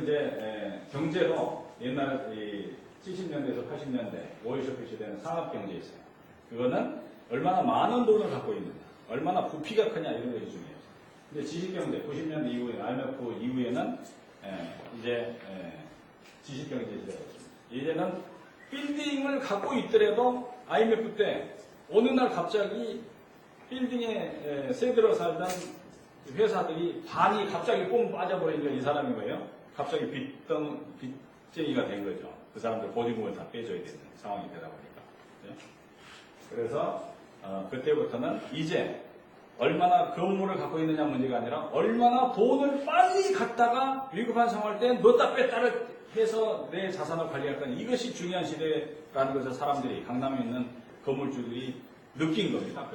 이제 경제로 옛날 70년대에서 80년대 오일쇼핑 시대는 산업경제였어요. 그거는 얼마나 많은 돈을 갖고 있느냐, 얼마나 부피가 크냐 이런 것이 중요해요. 근데 지식경제 90년대 이후에 IMF 이후에는 이제 지식경제 시대가 됐습니다. 이제는 빌딩을 갖고 있더라도 IMF 때 어느 날 갑자기 빌딩에 새들어 살던 회사들이 반이 갑자기 뽕 빠져버리니까 이 사람이 뭐예요? 갑자기 빚쟁이가 된 거죠. 그 사람들 보증금을 다 빼줘야 되는 상황이 되다 보니까. 그래서 그때부터는 이제 얼마나 건물을 갖고 있느냐 문제가 아니라 얼마나 돈을 빨리 갖다가 위급한 상황일 때 넣었다 뺐다를 해서 내 자산을 관리할 거냐, 이것이 중요한 시대라는 것을 사람들이, 강남에 있는 건물주들이 느낀 겁니다.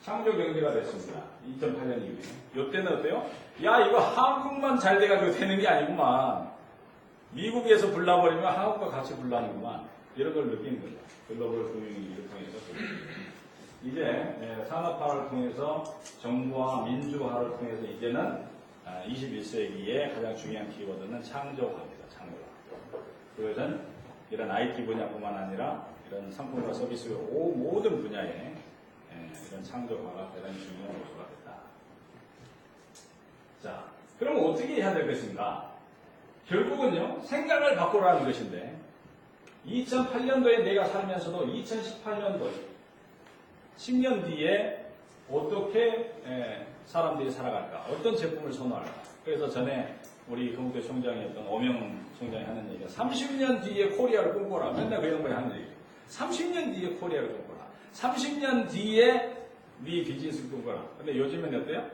창조 경제가 됐습니다. 2008년 이후에. 이때는 어때요? 야, 이거 한국만 잘 돼가지고 되는 게 아니구만. 미국에서 불나버리면 한국과 같이 불나는구만. 이런 걸 느끼는 거죠. 글로벌 금융위기를 통해서. 이제 산업화를 통해서 정부와 민주화를 통해서 이제는 21세기의 가장 중요한 키워드는 창조화입니다. 창조화. 그것은 이런 IT 분야뿐만 아니라 이런 상품과 서비스 모든 분야에 이런 창조화가 대단히 중요한 요소가 됐다. 자, 그럼 어떻게 해야 될 것인가? 결국은요, 생각을 바꾸라는 것인데, 2008년도에 내가 살면서도 2018년도, 10년 뒤에 어떻게 사람들이 살아갈까? 어떤 제품을 선호할까? 그래서 전에 우리 금국대 총장이었던 오명 총장이 하는 얘기가 30년 뒤에 코리아를 꿈꿔라. 맨날 그 양반이 하는 얘기예요. 30년 뒤에 코리아를 꿈꿔라. 30년 뒤에 네 비즈니스를 꿈꿔라. 근데 요즘엔 어때요?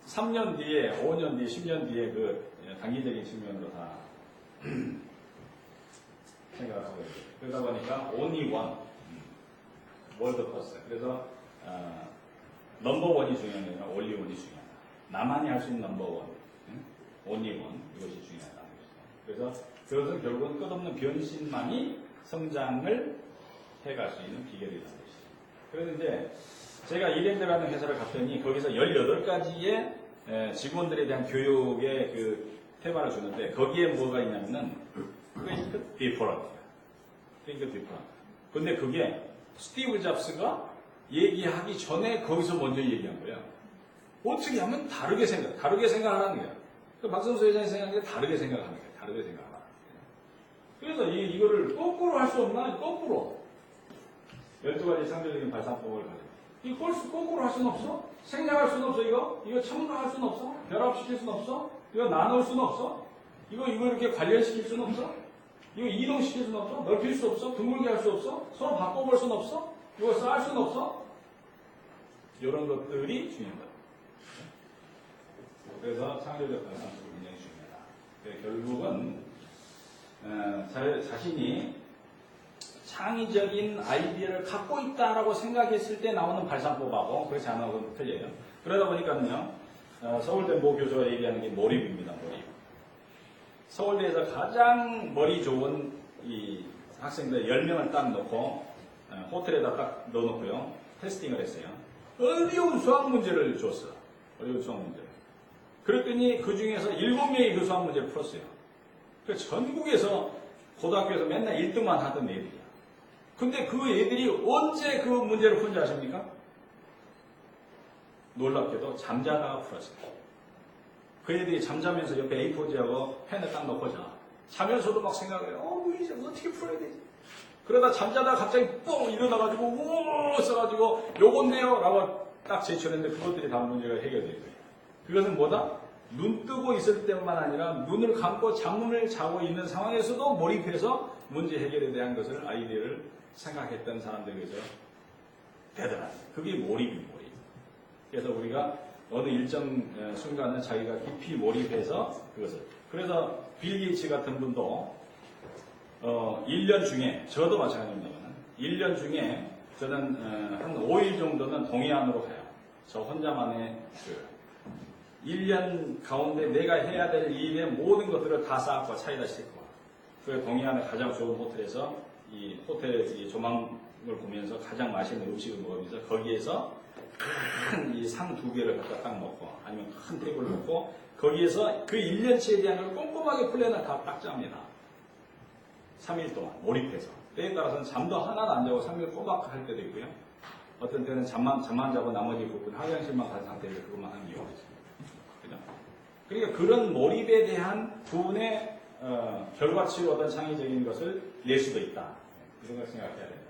3년 뒤에, 5년 뒤에, 10년 뒤에 그 단기적인 측면으로 다 생각을 하고 있어요. 그러다 보니까 only one, 월드 퍼스. 그래서 넘버원이 중요한 게 아니라 only one이 중요하다. 나만이 할 수 있는 넘버원, only one, 이것이 중요하다는 것이죠. 그래서 그것은 결국은 끝없는 변신만이 성장을 해갈 수 있는 비결이라는 것이죠. 그래서 이제 제가 이랜드라는 회사를 갔더니 거기서 18가지의 직원들에 대한 교육의 그 테마를 주는데 거기에 뭐가 있냐면은 Think Different. Think Different. 근데 그게 스티브 잡스가 얘기하기 전에 거기서 먼저 얘기한 거예요. 어떻게 하면 다르게 생각하는 거예요. 박성수 회장이 생각하는 게 다르게 생각하는 거예요. 다르게 생각하는 거예요. 그래서 이거를 거꾸로 할 수 없나? 거꾸로. 12가지 창조적인 발상법을 가지고. 이걸 거꾸로 할 수는 없어? 생략할 수는 없어, 이거? 이거 첨가할 수는 없어? 결합시킬 수는 없어? 이거 나눌 수는 없어? 이거 이렇게 관련시킬 수는 없어? 이거 이동시킬 수는 없어? 넓힐 수 없어? 둥글게 할 수 없어? 서로 바꿔볼 수는 없어? 이거 쌓을 수는 없어? 이런 것들이 중요하다. 그래서 창조적 발상법이 굉장히 중요하다. 결국은 자신이 창의적인 아이디어를 갖고 있다라고 생각했을 때 나오는 발상법하고 그렇지 않아도 틀려요. 그러다 보니까요, 서울대 모 교수가 얘기하는 게 몰입입니다. 몰입. 서울대에서 가장 머리 좋은 이 학생들 10명을 딱 놓고 호텔에다 딱 넣어놓고요, 테스팅을 했어요. 어려운 수학 문제를 줬어. 어려운 수학 문제를. 그랬더니 그 중에서 7명이 그 수학 문제를 풀었어요. 그러니까 전국에서 고등학교에서 맨날 1등만 하던 애들이야. 근데 그 애들이 언제 그 문제를 푼지 아십니까? 놀랍게도 잠자다가 풀었어요. 그 애들이 잠자면서 옆에 A4지하고 펜을 딱 놓고 자. 자면서도 막 생각해요. 뭐 이제 어떻게 풀어야 되지? 그러다 잠자다가 갑자기 뻥 일어나가지고 우 써가지고 요건데요 라고 딱 제출했는데 그것들이 다 문제가 해결될 거예요. 그것은 뭐다? 눈 뜨고 있을 때만 아니라 눈을 감고 잠을 자고 있는 상황에서도 몰입해서 문제 해결에 대한 것을 아이디어를 생각했던 사람들에게서 대단하다. 그게 몰입이 몰입. 그래서 우리가 어느 일정 순간은 자기가 깊이 몰입해서 그것을. 그래서 빌 게이츠 같은 분도 1년 중에, 저도 마찬가지입니다만 1년 중에 저는 한 5일 정도는 동해안으로 가요. 저 혼자만의 1년 가운데 내가 해야 될 일의 모든 것들을 다 쌓고 차에다 싣고 그 동해안의 가장 좋은 호텔에서 이 호텔 조망을 보면서 가장 맛있는 음식을 먹으면서 거기에서 큰 이 상 2개를 갖다 딱 놓고 아니면 큰 테이블을 놓고 거기에서 그 1년치에 대한 걸 꼼꼼하게 플랜을 다 딱 짭니다. 3일 동안 몰입해서. 때에 따라서는 잠도 하나도 안 자고 3일 꼬박 할 때도 있고요. 어떤 때는 잠만 자고 나머지 부분 화장실만 간 상태에서 그것만 하는 경우가 있습니다. 그죠? 그러니까 그런 몰입에 대한 부분의 결과치로 어떤 창의적인 것을 낼 수도 있다. 이런 걸 생각해야 됩니다.